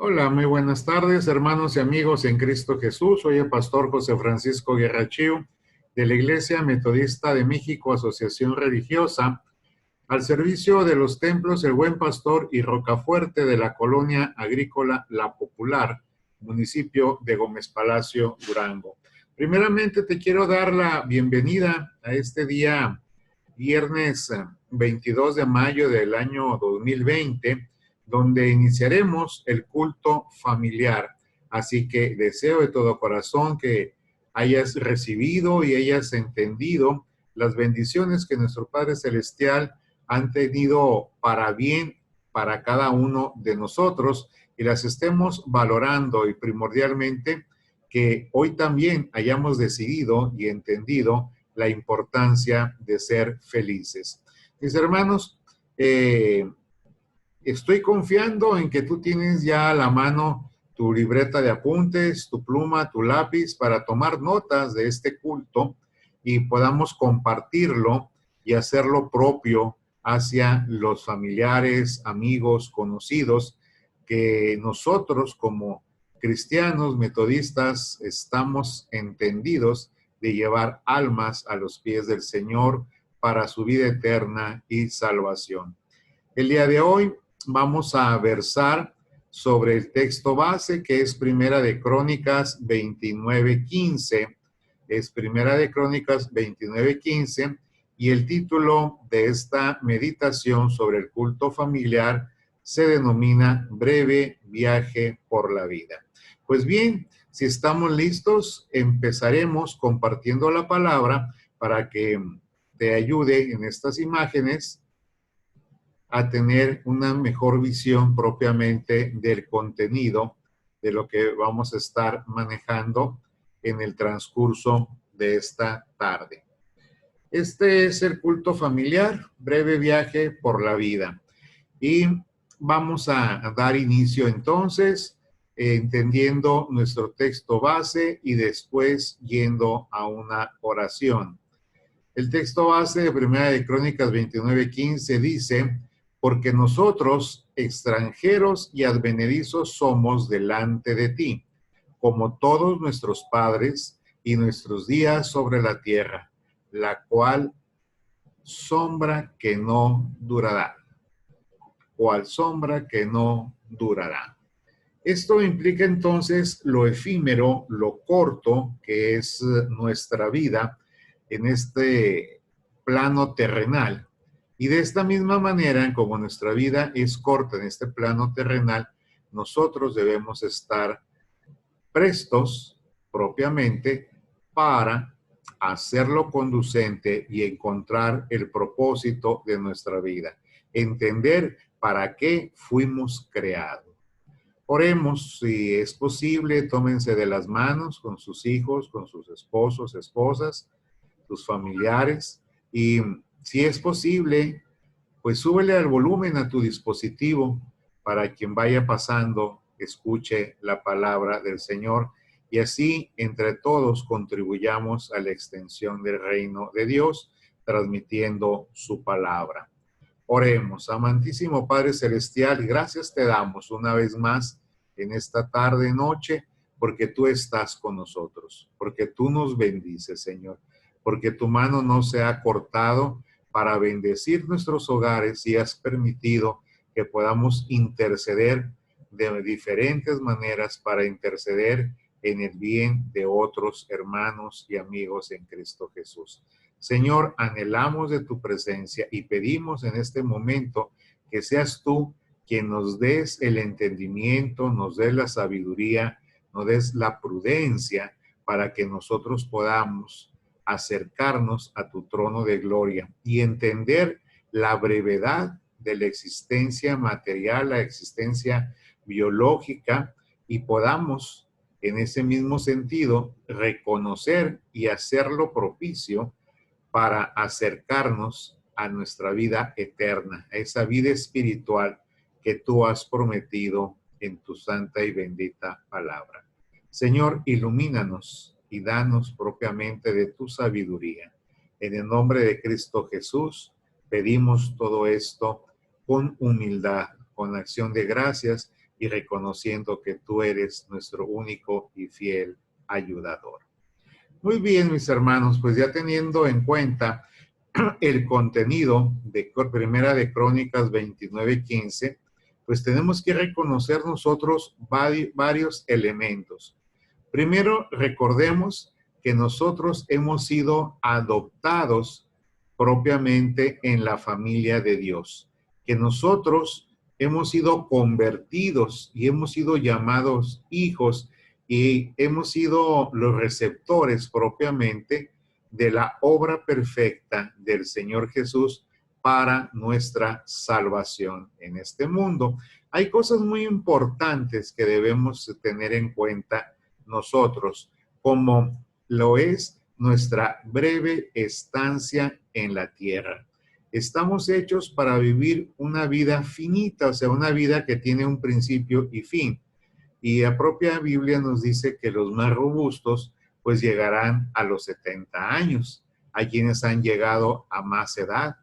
Hola, muy buenas tardes, hermanos y amigos en Cristo Jesús. Soy el pastor José Francisco Guerra Chiu, de la Iglesia Metodista de México, Asociación Religiosa, al servicio de los templos El Buen Pastor y Rocafuerte de la colonia agrícola La Popular, municipio de Gómez Palacio, Durango. Primeramente te quiero dar la bienvenida a este día, viernes 22 de mayo del año 2020, donde iniciaremos el culto familiar. Así que deseo de todo corazón que hayas recibido y hayas entendido las bendiciones que nuestro Padre Celestial han tenido para bien para cada uno de nosotros y las estemos valorando, y primordialmente que hoy también hayamos decidido y entendido la importancia de ser felices. Mis hermanos, estoy confiando en que tú tienes ya a la mano tu libreta de apuntes, tu pluma, tu lápiz para tomar notas de este culto y podamos compartirlo y hacerlo propio hacia los familiares, amigos, conocidos, que nosotros como cristianos metodistas estamos entendidos de llevar almas a los pies del Señor para su vida eterna y salvación. El día de hoy vamos a versar sobre el texto base, que es Primera de Crónicas 29:15. Es Primera de Crónicas 29:15, y el título de esta meditación sobre el culto familiar se denomina Breve Viaje por la Vida. Pues bien, si estamos listos, empezaremos compartiendo la palabra para que te ayude en estas imágenes a tener una mejor visión propiamente del contenido de lo que vamos a estar manejando en el transcurso de esta tarde. Este es el culto familiar, breve viaje por la vida. Y vamos a dar inicio entonces, entendiendo nuestro texto base y después yendo a una oración. El texto base de Primera de Crónicas 29:15 dice: porque nosotros, extranjeros y advenedizos, somos delante de ti, como todos nuestros padres, y nuestros días sobre la tierra, la cual sombra que no durará, cual sombra que no durará. Esto implica entonces lo efímero, lo corto que es nuestra vida en este plano terrenal. Y de esta misma manera, como nuestra vida es corta en este plano terrenal, nosotros debemos estar prestos propiamente para hacerlo conducente y encontrar el propósito de nuestra vida. Entender para qué fuimos creados. Oremos, si es posible, tómense de las manos con sus hijos, con sus esposos, esposas, sus familiares, y si es posible, pues súbele al volumen a tu dispositivo para quien vaya pasando, escuche la palabra del Señor, y así entre todos contribuyamos a la extensión del reino de Dios, transmitiendo su palabra. Oremos. Amantísimo Padre Celestial, gracias te damos una vez más en esta tarde, noche, porque tú estás con nosotros, porque tú nos bendices, Señor, porque tu mano no se ha cortado para bendecir nuestros hogares y has permitido que podamos interceder de diferentes maneras para interceder en el bien de otros hermanos y amigos en Cristo Jesús. Señor, anhelamos de tu presencia y pedimos en este momento que seas tú quien nos des el entendimiento, nos des la sabiduría, nos des la prudencia para que nosotros podamos acercarnos a tu trono de gloria y entender la brevedad de la existencia material, la existencia biológica, y podamos en ese mismo sentido reconocer y hacerlo propicio para acercarnos a nuestra vida eterna, a esa vida espiritual que tú has prometido en tu santa y bendita palabra. Señor, ilumínanos y danos propiamente de tu sabiduría. En el nombre de Cristo Jesús, pedimos todo esto con humildad, con acción de gracias, y reconociendo que tú eres nuestro único y fiel ayudador. Muy bien, mis hermanos, pues ya teniendo en cuenta el contenido de Primera de Crónicas 29:15, pues tenemos que reconocer nosotros varios elementos. Primero, recordemos que nosotros hemos sido adoptados propiamente en la familia de Dios, que nosotros hemos sido convertidos y hemos sido llamados hijos y hemos sido los receptores propiamente de la obra perfecta del Señor Jesús para nuestra salvación en este mundo. Hay cosas muy importantes que debemos tener en cuenta nosotros, como lo es nuestra breve estancia en la tierra. Estamos hechos para vivir una vida finita, o sea, una vida que tiene un principio y fin. Y la propia Biblia nos dice que los más robustos pues llegarán a los 70 años. Hay quienes han llegado a más edad,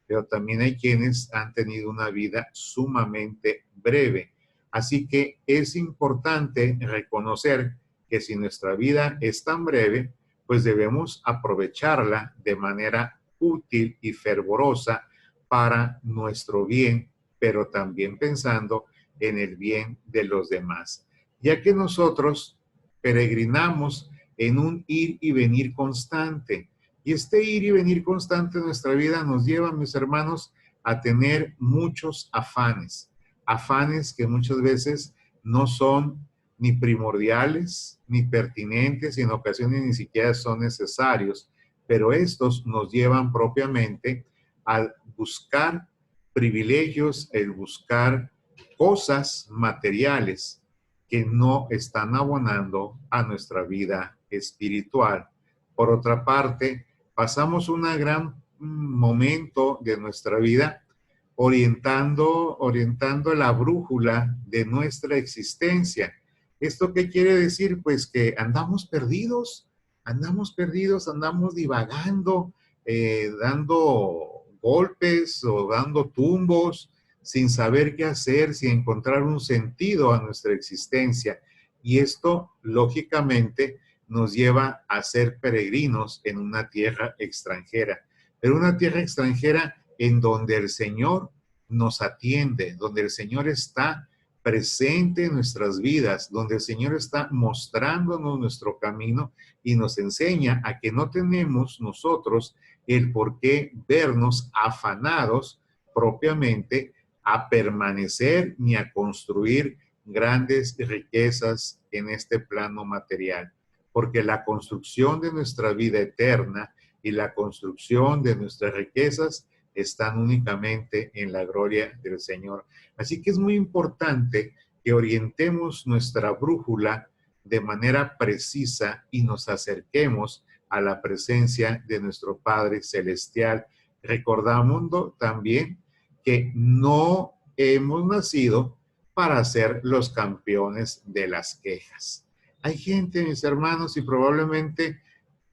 pero también hay quienes han tenido una vida sumamente breve. Así que es importante reconocer que si nuestra vida es tan breve, pues debemos aprovecharla de manera útil y fervorosa para nuestro bien, pero también pensando en el bien de los demás, ya que nosotros peregrinamos en un ir y venir constante. Y este ir y venir constante en nuestra vida nos lleva, mis hermanos, a tener muchos afanes, afanes que muchas veces no son ni primordiales, ni pertinentes, y en ocasiones ni siquiera son necesarios, pero estos nos llevan propiamente a buscar privilegios, el buscar cosas materiales que no están abonando a nuestra vida espiritual. Por otra parte, pasamos un gran momento de nuestra vida orientando la brújula de nuestra existencia. ¿Esto qué quiere decir? Pues que andamos perdidos, andamos divagando, dando golpes o dando tumbos, sin saber qué hacer, sin encontrar un sentido a nuestra existencia. Y esto, lógicamente, nos lleva a ser peregrinos en una tierra extranjera, pero una tierra extranjera en donde el Señor nos atiende, donde el Señor está presente en nuestras vidas, donde el Señor está mostrándonos nuestro camino y nos enseña a que no tenemos nosotros el por qué vernos afanados propiamente a permanecer ni a construir grandes riquezas en este plano material, porque la construcción de nuestra vida eterna y la construcción de nuestras riquezas están únicamente en la gloria del Señor. Así que es muy importante que orientemos nuestra brújula de manera precisa y nos acerquemos a la presencia de nuestro Padre Celestial. Recordando también que no hemos nacido para ser los campeones de las quejas. Hay gente, mis hermanos, y probablemente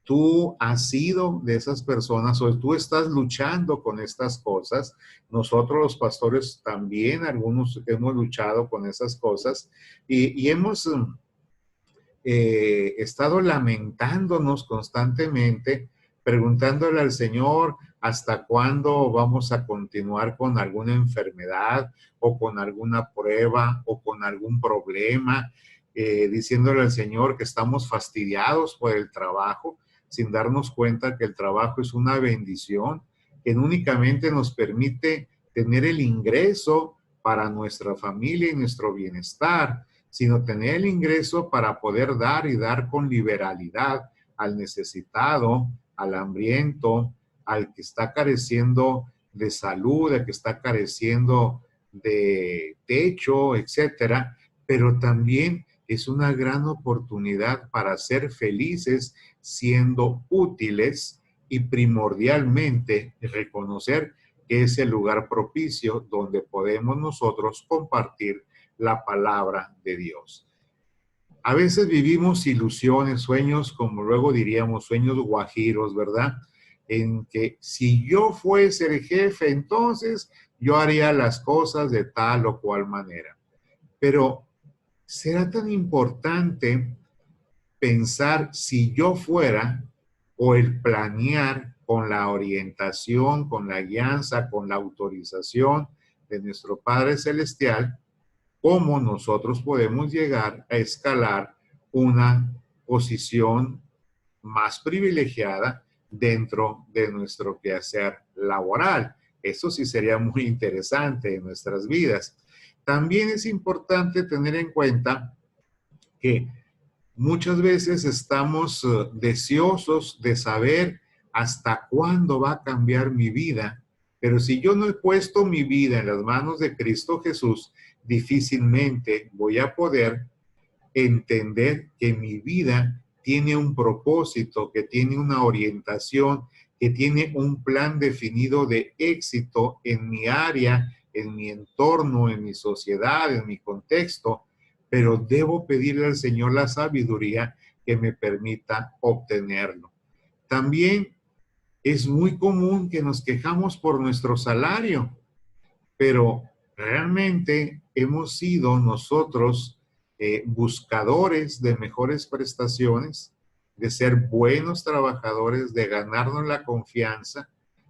tú has sido de esas personas o tú estás luchando con estas cosas. Nosotros los pastores también, algunos hemos luchado con esas cosas y hemos estado lamentándonos constantemente, preguntándole al Señor hasta cuándo vamos a continuar con alguna enfermedad o con alguna prueba o con algún problema, diciéndole al Señor que estamos fastidiados por el trabajo, sin darnos cuenta que el trabajo es una bendición, que únicamente nos permite tener el ingreso para nuestra familia y nuestro bienestar, sino tener el ingreso para poder dar y dar con liberalidad al necesitado, al hambriento, al que está careciendo de salud, al que está careciendo de techo, etcétera, pero también es una gran oportunidad para ser felices siendo útiles y primordialmente reconocer que es el lugar propicio donde podemos nosotros compartir la palabra de Dios. A veces vivimos ilusiones, sueños, como luego diríamos, sueños guajiros, ¿verdad? En que si yo fuese el jefe, entonces yo haría las cosas de tal o cual manera. Pero ¿Será tan importante pensar si yo fuera, o el planear con la orientación, con la guianza, con la autorización de nuestro Padre Celestial, cómo nosotros podemos llegar a escalar una posición más privilegiada dentro de nuestro quehacer laboral? Eso sí sería muy interesante en nuestras vidas. También es importante tener en cuenta que muchas veces estamos deseosos de saber hasta cuándo va a cambiar mi vida, pero si yo no he puesto mi vida en las manos de Cristo Jesús, difícilmente voy a poder entender que mi vida tiene un propósito, que tiene una orientación, que tiene un plan definido de éxito en mi área, en mi entorno, en mi sociedad, en mi contexto, pero debo pedirle al Señor la sabiduría que me permita obtenerlo. También es muy común que nos quejamos por nuestro salario, pero realmente hemos sido nosotros buscadores de mejores prestaciones, de ser buenos trabajadores, de ganarnos la confianza,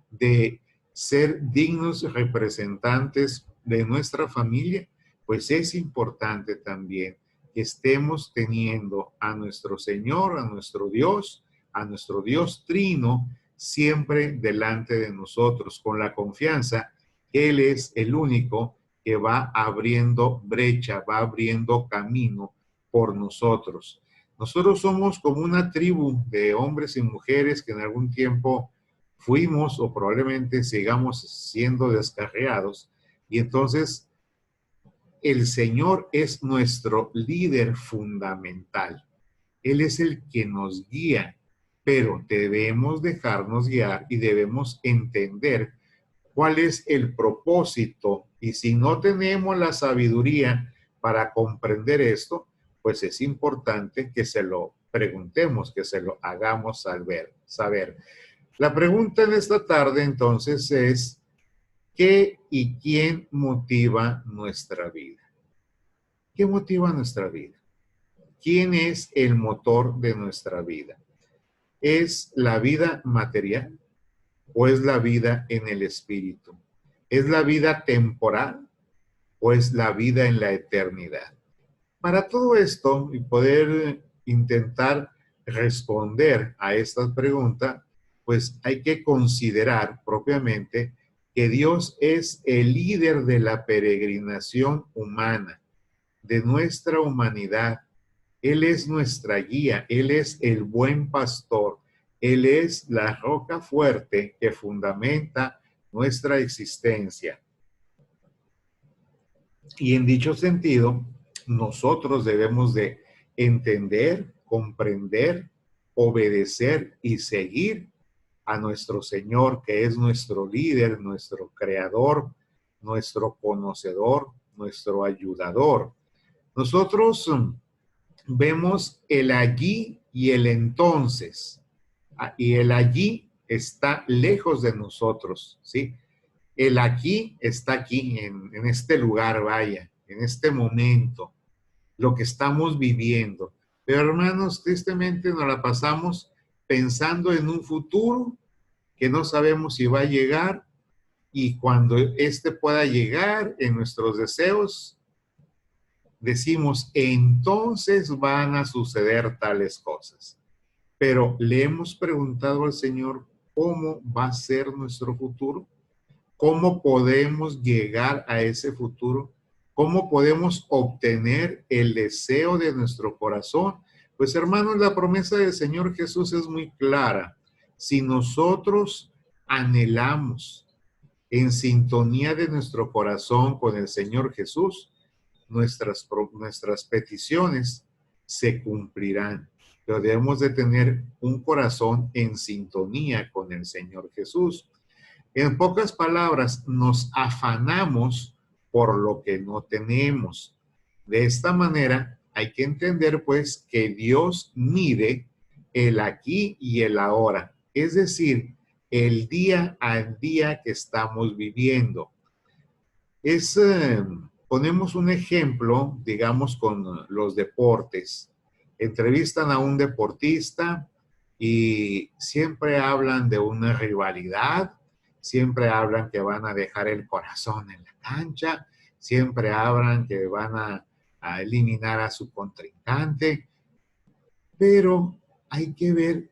de ser dignos representantes de nuestra familia. Pues es importante también que estemos teniendo a nuestro Señor, a nuestro Dios Trino, siempre delante de nosotros, con la confianza que Él es el único que va abriendo brecha, va abriendo camino por nosotros. Nosotros somos como una tribu de hombres y mujeres que en algún tiempo fuimos o probablemente sigamos siendo descarriados, y entonces el Señor es nuestro líder fundamental. Él es el que nos guía, pero debemos dejarnos guiar y debemos entender cuál es el propósito. Y si no tenemos la sabiduría para comprender esto, pues es importante que se lo preguntemos, que se lo hagamos saber. La pregunta en esta tarde entonces es, ¿qué y quién motiva nuestra vida? ¿Qué motiva nuestra vida? ¿Quién es el motor de nuestra vida? ¿Es la vida material o es la vida en el espíritu? ¿Es la vida temporal o es la vida en la eternidad? Para todo esto y poder intentar responder a esta pregunta, pues hay que considerar propiamente que Dios es el líder de la peregrinación humana, de nuestra humanidad. Él es nuestra guía, Él es el buen pastor, Él es la roca fuerte que fundamenta nuestra existencia. Y en dicho sentido, nosotros debemos de entender, comprender, obedecer y seguir a nuestro Señor, que es nuestro líder, nuestro creador, nuestro conocedor, nuestro ayudador. Nosotros vemos el allí y el entonces. Y el allí está lejos de nosotros, ¿sí? El aquí está aquí, en este lugar, vaya, en este momento, lo que estamos viviendo. Pero hermanos, tristemente nos la pasamos pensando en un futuro que no sabemos si va a llegar, y cuando este pueda llegar en nuestros deseos, decimos, entonces van a suceder tales cosas. Pero le hemos preguntado al Señor cómo va a ser nuestro futuro, cómo podemos llegar a ese futuro, cómo podemos obtener el deseo de nuestro corazón. Pues hermanos, la promesa del Señor Jesús es muy clara. Si nosotros anhelamos en sintonía de nuestro corazón con el Señor Jesús, nuestras peticiones se cumplirán. Pero debemos de tener un corazón en sintonía con el Señor Jesús. En pocas palabras, nos afanamos por lo que no tenemos. De esta manera, hay que entender pues que Dios mide el aquí y el ahora, es decir, el día al día que estamos viviendo. Es ponemos un ejemplo, digamos, con los deportes. Entrevistan a un deportista y siempre hablan de una rivalidad, siempre hablan que van a dejar el corazón en la cancha, siempre hablan que van a eliminar a su contrincante, pero hay que ver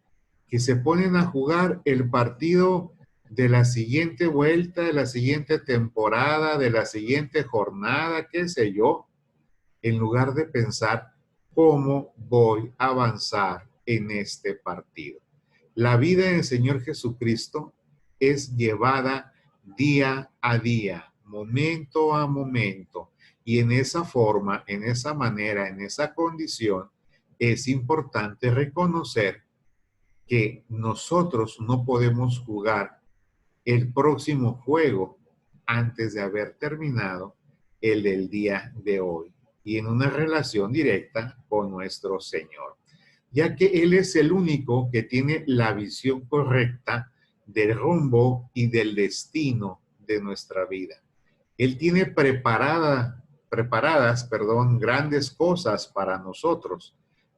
que se ponen a jugar el partido de la siguiente vuelta, de la siguiente temporada, de la siguiente jornada, qué sé yo, en lugar de pensar cómo voy a avanzar en este partido. La vida del Señor Jesucristo es llevada día a día, momento a momento, y en esa forma, en esa manera, en esa condición, es importante reconocer que nosotros no podemos jugar el próximo juego antes de haber terminado el del día de hoy y en una relación directa con nuestro Señor, ya que Él es el único que tiene la visión correcta del rumbo y del destino de nuestra vida. Él tiene preparadas, grandes cosas para nosotros,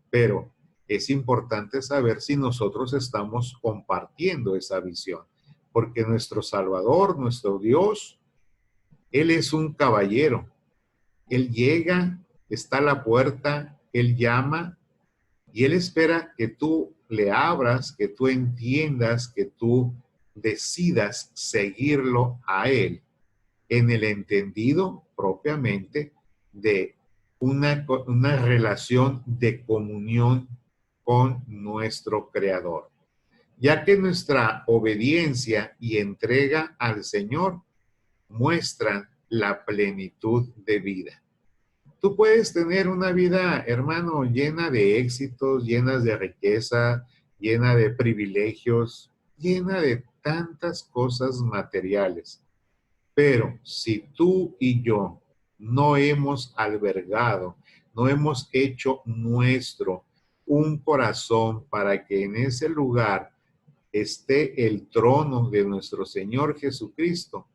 pero es importante saber si nosotros estamos compartiendo esa visión, porque nuestro Salvador, nuestro Dios, Él es un caballero. Él llega, está a la puerta, Él llama y Él espera que tú le abras, que tú entiendas, que tú decidas seguirlo a Él en el entendido propiamente de una relación de comunión con nuestro Creador, ya que nuestra obediencia y entrega al Señor muestran la plenitud de vida. Tú puedes tener una vida, hermano, llena de éxitos, llena de riqueza, llena de privilegios, llena de tantas cosas materiales. Pero si tú y yo no hemos albergado, no hemos hecho nuestro un corazón para que en ese lugar esté el trono de nuestro Señor Jesucristo,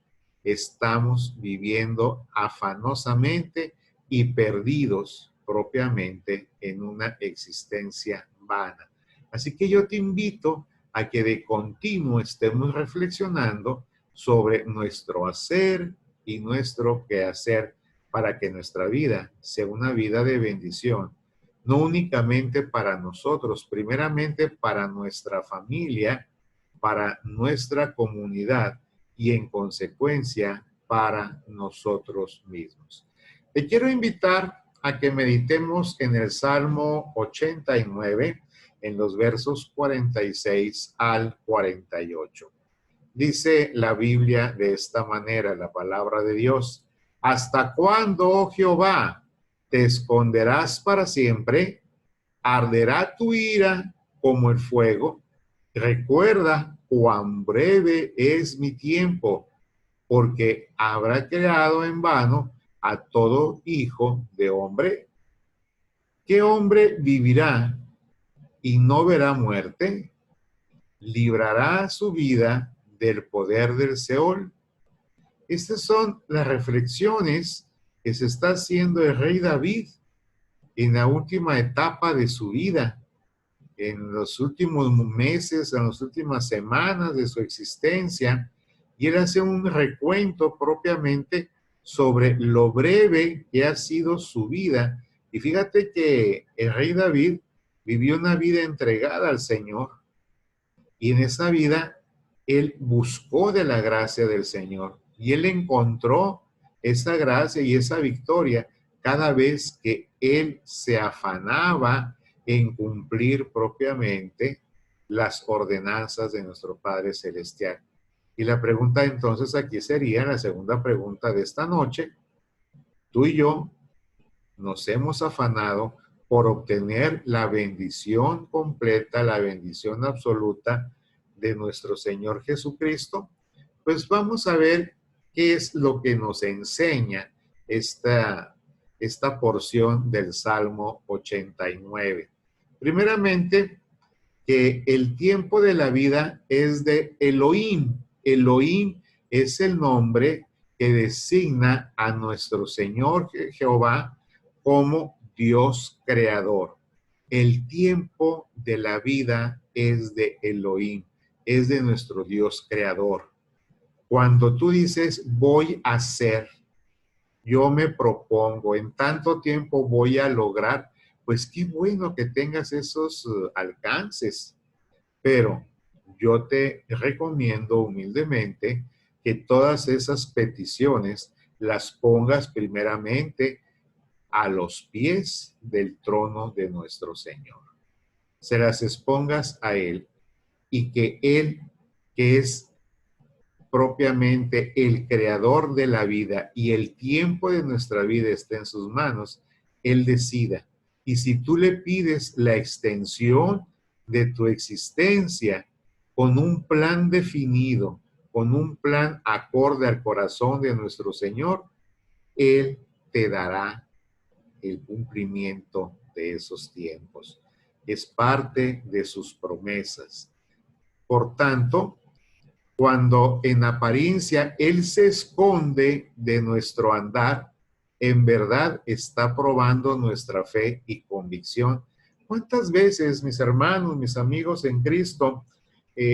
estamos viviendo afanosamente y perdidos propiamente en una existencia vana. Así que yo te invito a que de continuo estemos reflexionando sobre nuestro hacer y nuestro quehacer para que nuestra vida sea una vida de bendición, no únicamente para nosotros, primeramente para nuestra familia, para nuestra comunidad y en consecuencia para nosotros mismos. Te quiero invitar a que meditemos en el Salmo 89, en los versos 46 al 48. Dice la Biblia de esta manera, la palabra de Dios: ¿Hasta cuándo, oh Jehová, te esconderás para siempre? ¿Arderá tu ira como el fuego? Recuerda cuán breve es mi tiempo, porque habrá creado en vano a todo hijo de hombre. ¿Qué hombre vivirá y no verá muerte? ¿Librará su vida del poder del Seol? Estas son las reflexiones que se está haciendo el rey David en la última etapa de su vida, en los últimos meses, en las últimas semanas de su existencia, y él hace un recuento propiamente sobre lo breve que ha sido su vida. Y fíjate que el rey David vivió una vida entregada al Señor, y en esa vida él buscó de la gracia del Señor, y él encontró esa gracia y esa victoria cada vez que él se afanaba en cumplir propiamente las ordenanzas de nuestro Padre Celestial. Y la pregunta entonces aquí sería, la segunda pregunta de esta noche: tú y yo nos hemos afanado por obtener la bendición completa, la bendición absoluta de nuestro Señor Jesucristo. Pues vamos a ver qué es lo que nos enseña esta porción del Salmo 89. Primeramente, que el tiempo de la vida es de Elohim. Elohim es el nombre que designa a nuestro Señor Jehová como Dios creador. El tiempo de la vida es de Elohim, es de nuestro Dios creador. Cuando tú dices voy a hacer, yo me propongo, en tanto tiempo voy a lograr, pues qué bueno que tengas esos alcances. Pero yo te recomiendo humildemente que todas esas peticiones las pongas primeramente a los pies del trono de nuestro Señor. Se las expongas a Él y que Él, que es propiamente el creador de la vida y el tiempo de nuestra vida está en sus manos, Él decida. Y si tú le pides la extensión de tu existencia con un plan definido, con un plan acorde al corazón de nuestro Señor, Él te dará el cumplimiento de esos tiempos. Es parte de sus promesas. Por tanto, cuando en apariencia Él se esconde de nuestro andar, en verdad está probando nuestra fe y convicción. ¿Cuántas veces, mis hermanos, mis amigos en Cristo,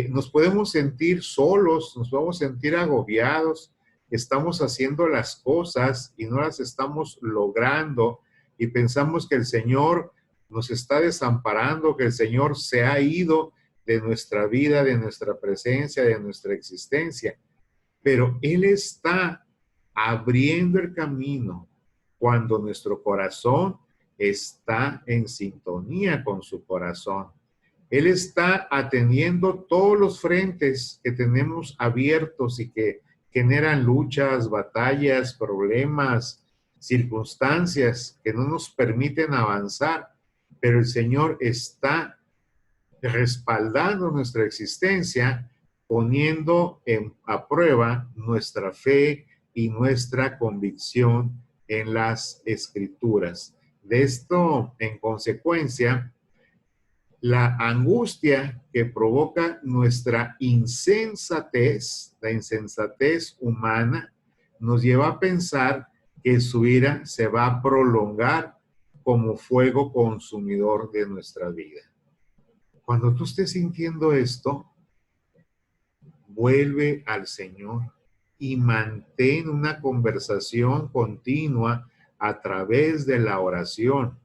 nos podemos sentir solos, nos podemos sentir agobiados, estamos haciendo las cosas y no las estamos logrando y pensamos que el Señor nos está desamparando, que el Señor se ha ido de nuestra vida, de nuestra presencia, de nuestra existencia? Pero Él está abriendo el camino cuando nuestro corazón está en sintonía con su corazón. Él está atendiendo todos los frentes que tenemos abiertos y que generan luchas, batallas, problemas, circunstancias que no nos permiten avanzar. Pero el Señor está respaldando nuestra existencia, poniendo a prueba nuestra fe y nuestra convicción en las Escrituras. De esto, en consecuencia, la angustia que provoca nuestra insensatez, la insensatez humana, nos lleva a pensar que su ira se va a prolongar como fuego consumidor de nuestra vida. Cuando tú estés sintiendo esto, vuelve al Señor y mantén una conversación continua a través de la oración,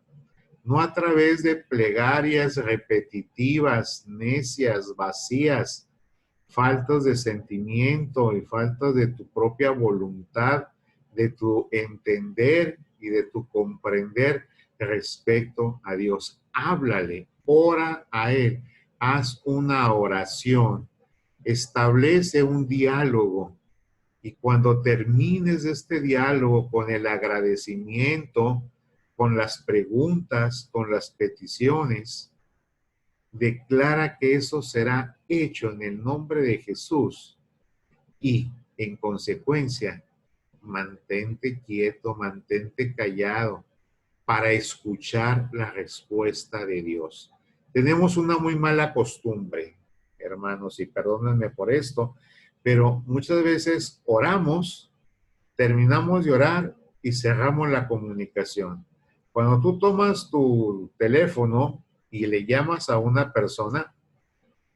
no a través de plegarias repetitivas, necias, vacías, faltas de sentimiento y faltas de tu propia voluntad, de tu entender y de tu comprender respecto a Dios. Háblale, ora a Él, haz una oración, establece un diálogo y cuando termines este diálogo con el agradecimiento, con las preguntas, con las peticiones, declara que eso será hecho en el nombre de Jesús y, en consecuencia, mantente quieto, mantente callado para escuchar la respuesta de Dios. Tenemos una muy mala costumbre, hermanos, y perdónenme por esto, pero muchas veces oramos, terminamos de orar y cerramos la comunicación. Cuando tú tomas tu teléfono y le llamas a una persona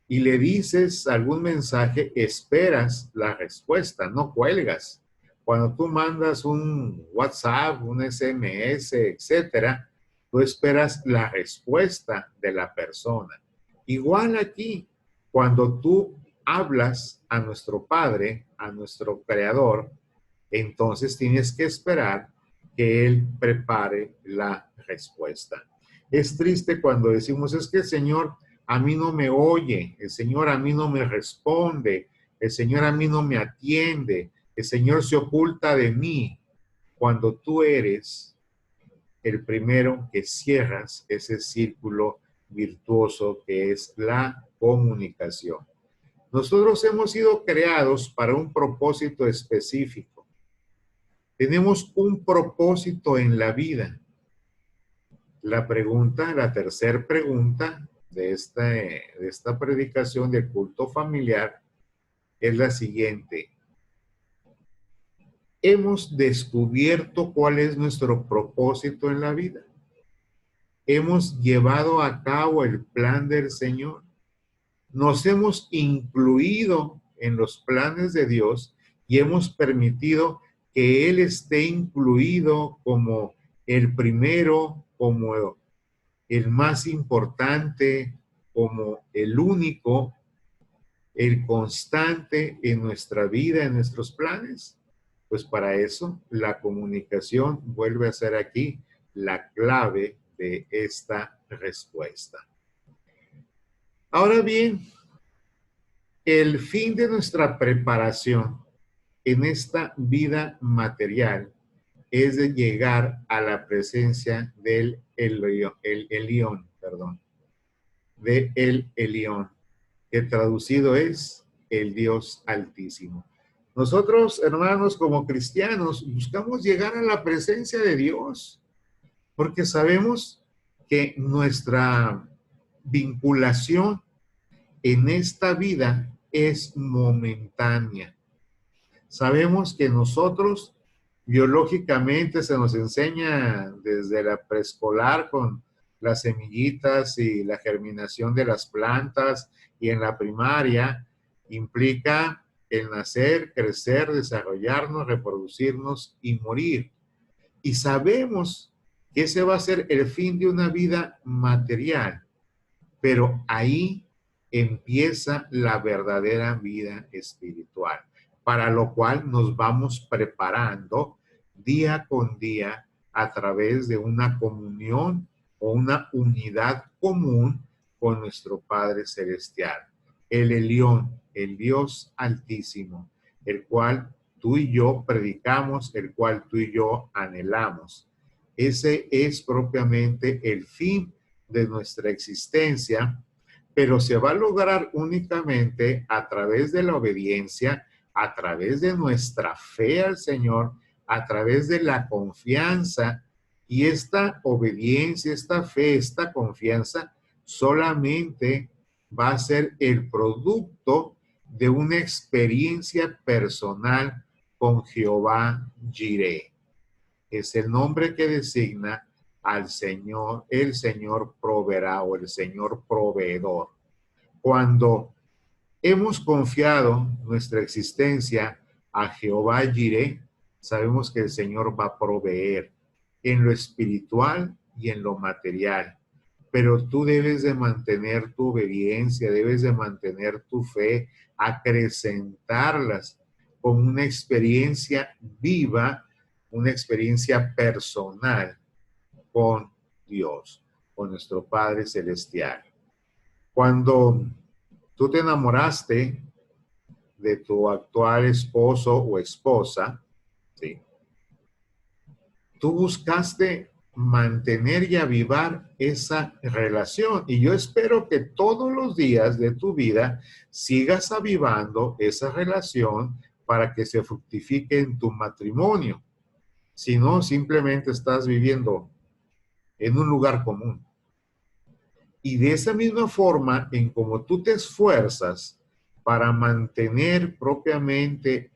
y le dices algún mensaje, esperas la respuesta, no cuelgas. Cuando tú mandas un WhatsApp, un SMS, etcétera, tú esperas la respuesta de la persona. Igual aquí, cuando tú hablas a nuestro Padre, a nuestro Creador, entonces tienes que esperar que Él prepare la respuesta. Es triste cuando decimos, es que el Señor a mí no me oye, el Señor a mí no me responde, el Señor a mí no me atiende, el Señor se oculta de mí. Cuando tú eres el primero que cierras ese círculo virtuoso que es la comunicación. Nosotros hemos sido creados para un propósito específico. Tenemos un propósito en la vida. La pregunta, la tercera pregunta de esta predicación de culto familiar es la siguiente. hemos descubierto cuál es nuestro propósito en la vida. Hemos llevado a cabo el plan del Señor. Nos hemos incluido en los planes de Dios y hemos permitido que Él esté incluido como el primero, como el más importante, como el único, el constante en nuestra vida, en nuestros planes. Pues para eso la comunicación vuelve a ser aquí la clave de esta respuesta. Ahora bien, el fin de nuestra preparación en esta vida material es de llegar a la presencia del Elión, de el Elión, que traducido es el Dios Altísimo. Nosotros, hermanos, como cristianos, buscamos llegar a la presencia de Dios, porque sabemos que nuestra vinculación en esta vida es momentánea. Sabemos que nosotros, biológicamente, se nos enseña desde la preescolar con las semillitas y la germinación de las plantas, y en la primaria implica el nacer, crecer, desarrollarnos, reproducirnos y morir. Y sabemos que ese va a ser el fin de una vida material, pero ahí empieza la verdadera vida espiritual, para lo cual nos vamos preparando día con día a través de una comunión o una unidad común con nuestro Padre Celestial, el Elión, el Dios Altísimo, el cual tú y yo predicamos, el cual tú y yo anhelamos. Ese es propiamente el fin de nuestra existencia, pero se va a lograr únicamente a través de la obediencia, a través de nuestra fe al Señor, a través de la confianza. Y esta obediencia, esta fe, esta confianza solamente va a ser el producto de una experiencia personal con Jehová Jireh. Es el nombre que designa al Señor, el Señor proveerá o el Señor proveedor. Cuando hemos confiado nuestra existencia a Jehová Jireh, sabemos que el Señor va a proveer en lo espiritual y en lo material. Pero tú debes de mantener tu obediencia, debes de mantener tu fe, acrecentarlas con una experiencia viva, una experiencia personal con Dios, con nuestro Padre Celestial. Cuando tú te enamoraste de tu actual esposo o esposa, ¿sí?, tú buscaste mantener y avivar esa relación. Y yo espero que todos los días de tu vida sigas avivando esa relación para que se fructifique en tu matrimonio. Si no, simplemente estás viviendo en un lugar común. Y de esa misma forma, en como tú te esfuerzas para mantener propiamente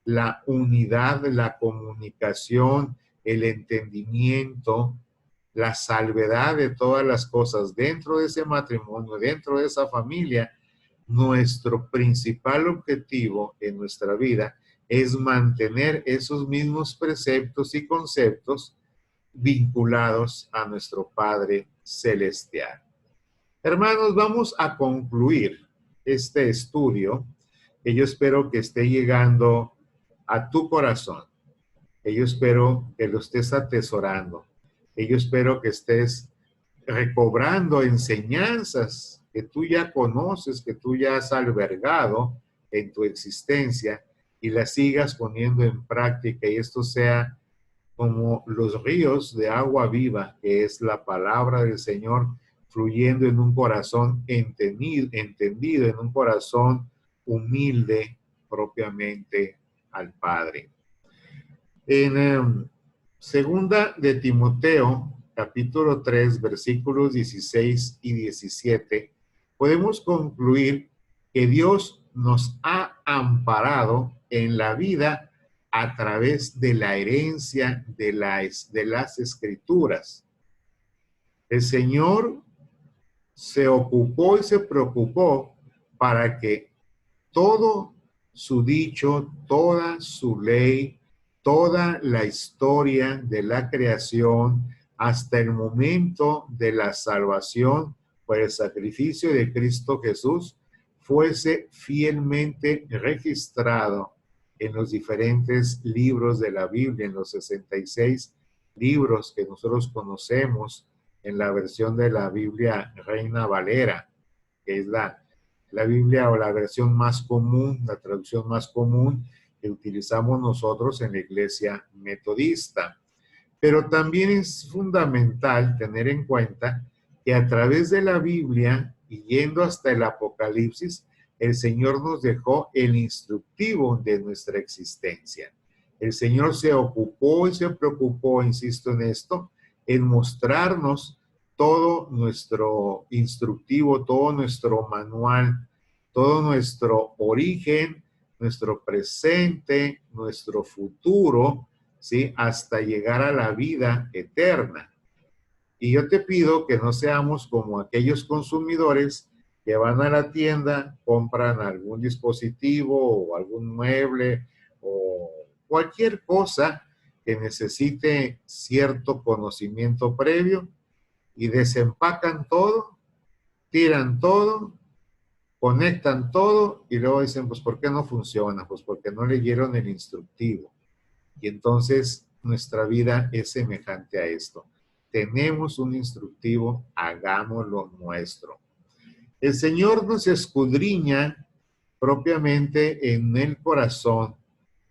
la unidad, la comunicación, el entendimiento, la salvedad de todas las cosas dentro de ese matrimonio, dentro de esa familia, nuestro principal objetivo en nuestra vida es mantener esos mismos preceptos y conceptos vinculados a nuestro Padre Celestial. Hermanos, vamos a concluir este estudio que yo espero que esté llegando a tu corazón, que yo espero que lo estés atesorando, que yo espero que estés recobrando enseñanzas que tú ya conoces, que tú ya has albergado en tu existencia y las sigas poniendo en práctica, y esto sea como los ríos de agua viva, que es la palabra del Señor, fluyendo en un corazón entendido, en un corazón humilde propiamente al Padre. En segunda de Timoteo, capítulo 3, versículos 16 y 17, podemos concluir que Dios nos ha amparado en la vida a través de la herencia de las Escrituras. El Señor se ocupó y se preocupó para que todo su dicho, toda su ley, toda la historia de la creación, hasta el momento de la salvación por el sacrificio de Cristo Jesús, fuese fielmente registrado en los diferentes libros de la Biblia, en los 66 libros que nosotros conocemos en la versión de la Biblia Reina Valera, que es la Biblia o la versión más común, la traducción más común que utilizamos nosotros en la iglesia metodista. Pero también es fundamental tener en cuenta que a través de la Biblia y yendo hasta el Apocalipsis, el Señor nos dejó el instructivo de nuestra existencia. El Señor se ocupó y se preocupó, insisto en esto, en mostrarnos todo nuestro instructivo, todo nuestro manual, todo nuestro origen, nuestro presente, nuestro futuro, ¿sí? Hasta llegar a la vida eterna. Y yo te pido que no seamos como aquellos consumidores que van a la tienda, compran algún dispositivo o algún mueble o cualquier cosa que necesite cierto conocimiento previo y desempacan todo, tiran todo, conectan todo y luego dicen, pues, ¿por qué no funciona? Pues porque no leyeron el instructivo. Y entonces nuestra vida es semejante a esto. Tenemos un instructivo, hagámoslo nuestro. El Señor nos escudriña propiamente en el corazón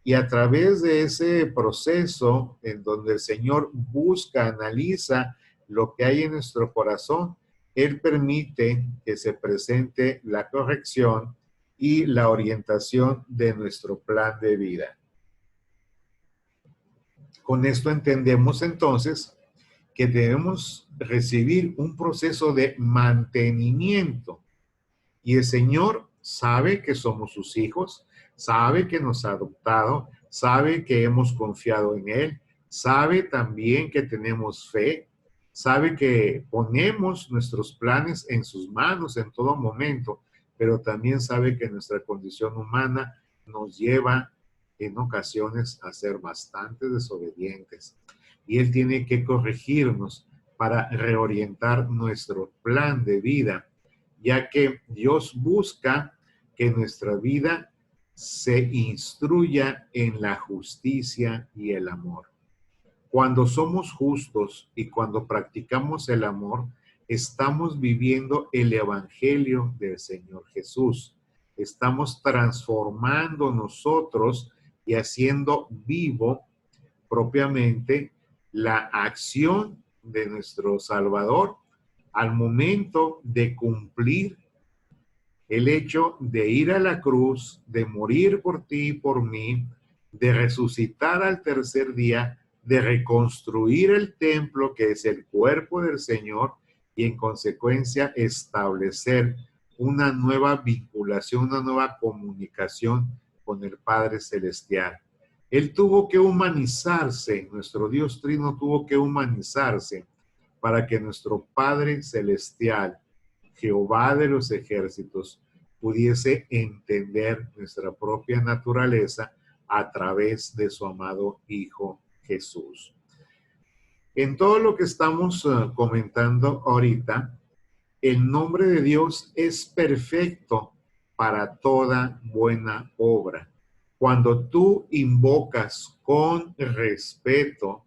y a través de ese proceso en donde el Señor busca, analiza lo que hay en nuestro corazón, Él permite que se presente la corrección y la orientación de nuestro plan de vida. Con esto entendemos entonces que debemos recibir un proceso de mantenimiento. Y el Señor sabe que somos sus hijos, sabe que nos ha adoptado, sabe que hemos confiado en Él, sabe también que tenemos fe, sabe que ponemos nuestros planes en sus manos en todo momento, pero también sabe que nuestra condición humana nos lleva en ocasiones a ser bastante desobedientes. Y Él tiene que corregirnos para reorientar nuestro plan de vida, ya que Dios busca que nuestra vida se instruya en la justicia y el amor. Cuando somos justos y cuando practicamos el amor, estamos viviendo el evangelio del Señor Jesús. Estamos transformando nosotros y haciendo vivo propiamente la acción de nuestro Salvador al momento de cumplir el hecho de ir a la cruz, de morir por ti y por mí, de resucitar al tercer día, de reconstruir el templo que es el cuerpo del Señor y en consecuencia establecer una nueva vinculación, una nueva comunicación con el Padre Celestial. Él tuvo que humanizarse, nuestro Dios Trino tuvo que humanizarse para que nuestro Padre Celestial, Jehová de los ejércitos, pudiese entender nuestra propia naturaleza a través de su amado Hijo Jesús. En todo lo que estamos comentando ahorita, el nombre de Dios es perfecto para toda buena obra. Cuando tú invocas con respeto,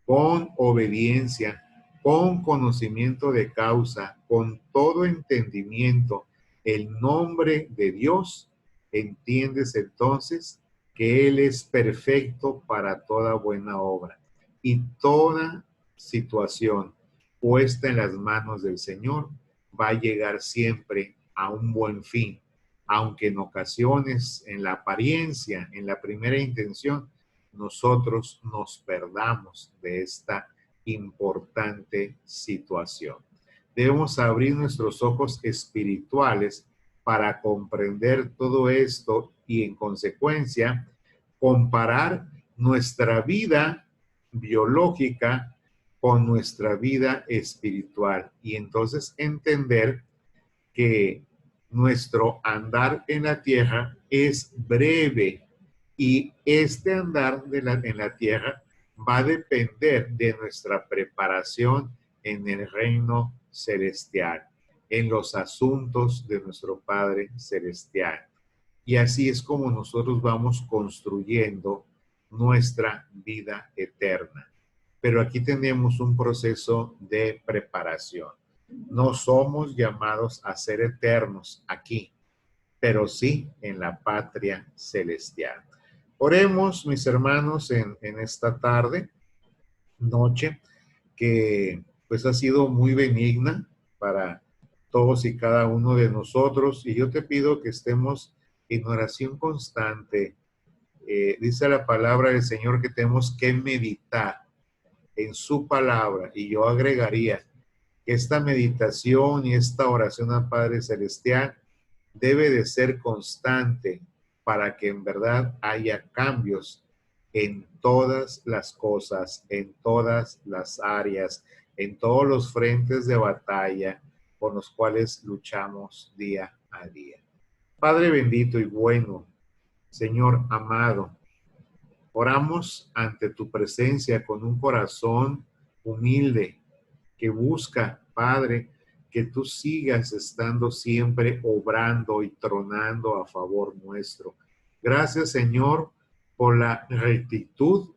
con obediencia, con conocimiento de causa, con todo entendimiento, el nombre de Dios, entiendes entonces que Él es perfecto para toda buena obra. Y toda situación puesta en las manos del Señor va a llegar siempre a un buen fin, aunque en ocasiones, en la apariencia, en la primera intención, nosotros nos perdamos de esta importante situación. Debemos abrir nuestros ojos espirituales para comprender todo esto y en consecuencia comparar nuestra vida biológica con nuestra vida espiritual. Y entonces entender que nuestro andar en la tierra es breve y este andar en la tierra va a depender de nuestra preparación en el reino celestial, en los asuntos de nuestro Padre celestial. Y así es como nosotros vamos construyendo nuestra vida eterna. Pero aquí tenemos un proceso de preparación. No somos llamados a ser eternos aquí, pero sí en la patria celestial. Oremos, mis hermanos, en esta tarde, noche, que pues ha sido muy benigna para todos y cada uno de nosotros. Y yo te pido que estemos en oración constante. Dice la palabra del Señor que tenemos que meditar en su palabra. Y yo agregaría que esta meditación y esta oración al Padre Celestial debe de ser constante para que en verdad haya cambios en todas las cosas, en todas las áreas, en todos los frentes de batalla con los cuales luchamos día a día. Padre bendito y bueno, Señor amado, oramos ante tu presencia con un corazón humilde que busca, Padre, que tú sigas estando siempre obrando y tronando a favor nuestro. Gracias, Señor, por la rectitud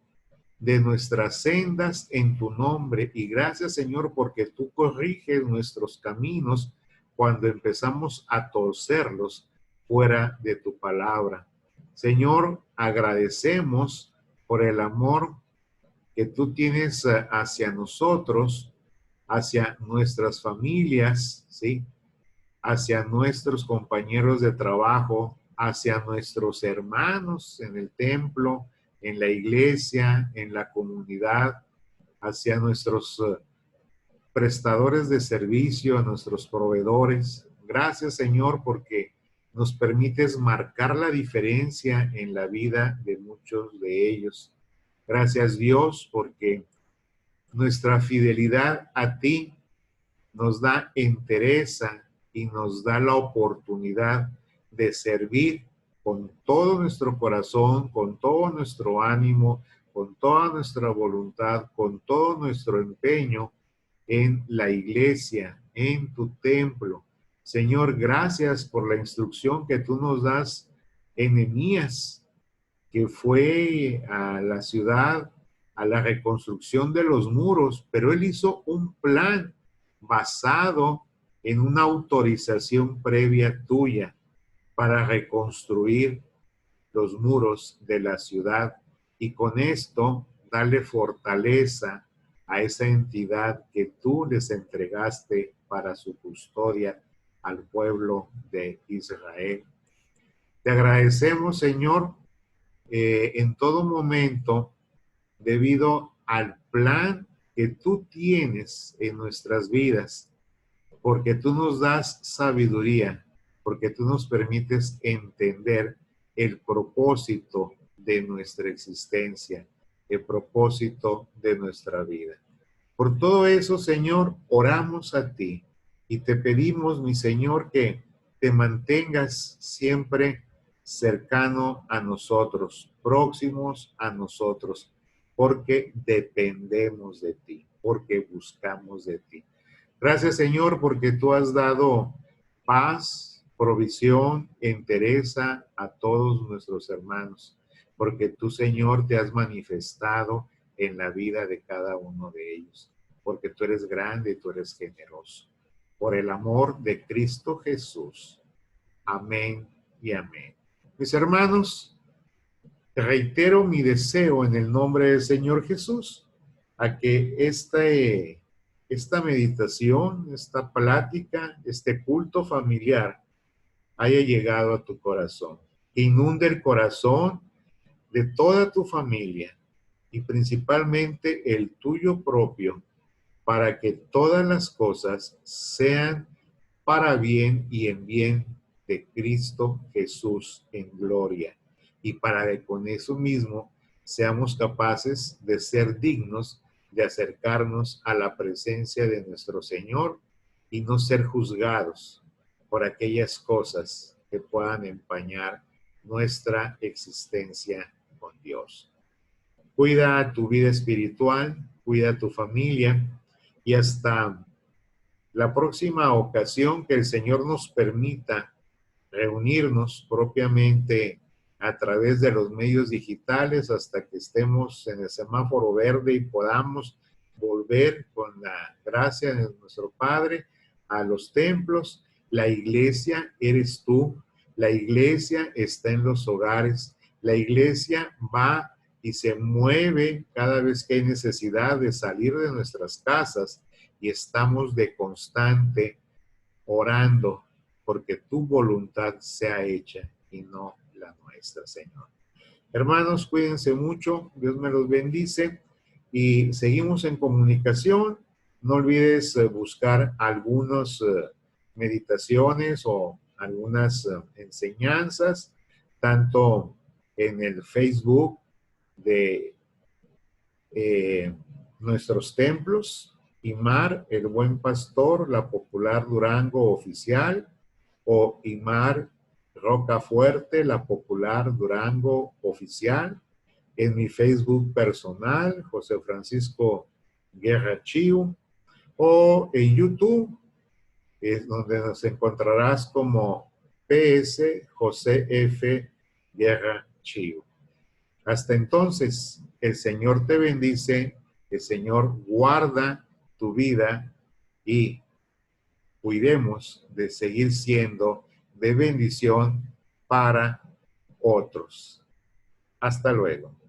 de nuestras sendas en tu nombre. Y gracias, Señor, porque tú corriges nuestros caminos cuando empezamos a torcerlos fuera de tu palabra. Señor, agradecemos por el amor que tú tienes hacia nosotros, hacia nuestras familias, ¿sí? Hacia nuestros compañeros de trabajo, hacia nuestros hermanos en el templo, en la iglesia, en la comunidad, hacia nuestros prestadores de servicio, a nuestros proveedores. Gracias, Señor, porque nos permites marcar la diferencia en la vida de muchos de ellos. Gracias, Dios, porque nuestra fidelidad a ti nos da entereza y nos da la oportunidad de servir con todo nuestro corazón, con todo nuestro ánimo, con toda nuestra voluntad, con todo nuestro empeño en la iglesia, en tu templo. Señor, gracias por la instrucción que tú nos das en Nehemías, que fue a la ciudad, a la reconstrucción de los muros, pero él hizo un plan basado en una autorización previa tuya para reconstruir los muros de la ciudad y con esto darle fortaleza a esa entidad que tú les entregaste para su custodia al pueblo de Israel. Te agradecemos, Señor, en todo momento, debido al plan que tú tienes en nuestras vidas, porque tú nos das sabiduría, porque tú nos permites entender el propósito de nuestra existencia, el propósito de nuestra vida. Por todo eso, Señor, oramos a ti y te pedimos, mi Señor, que te mantengas siempre cercano a nosotros, próximos a nosotros, porque dependemos de ti, porque buscamos de ti. Gracias, Señor, porque tú has dado paz, provisión, entereza a todos nuestros hermanos, porque tú, Señor, te has manifestado en la vida de cada uno de ellos, porque tú eres grande y tú eres generoso. Por el amor de Cristo Jesús. Amén y amén. Mis hermanos, reitero mi deseo en el nombre del Señor Jesús a que esta meditación, esta plática, este culto familiar haya llegado a tu corazón. Que inunde el corazón de toda tu familia y principalmente el tuyo propio, para que todas las cosas sean para bien y en bien de Cristo Jesús en gloria. Y para que con eso mismo seamos capaces de ser dignos de acercarnos a la presencia de nuestro Señor y no ser juzgados por aquellas cosas que puedan empañar nuestra existencia con Dios. Cuida tu vida espiritual, cuida tu familia y hasta la próxima ocasión que el Señor nos permita reunirnos propiamente a través de los medios digitales hasta que estemos en el semáforo verde y podamos volver con la gracia de nuestro Padre a los templos. La iglesia eres tú, la iglesia está en los hogares, la iglesia va y se mueve cada vez que hay necesidad de salir de nuestras casas y estamos de constante orando porque tu voluntad sea hecha y no la nuestra, Señor. Hermanos, cuídense mucho, Dios me los bendice y seguimos en comunicación. No olvides buscar algunas meditaciones o algunas enseñanzas, tanto en el Facebook de nuestros templos, IMAR, el Buen Pastor, la Popular Durango Oficial, o IMAR Roca Fuerte, la Popular Durango Oficial, en mi Facebook personal, José Francisco Guerra Chiu, o en YouTube, es donde nos encontrarás como PS José F. Guerra Chiu. Hasta entonces, el Señor te bendice, el Señor guarda tu vida y cuidemos de seguir siendo de bendición para otros. Hasta luego.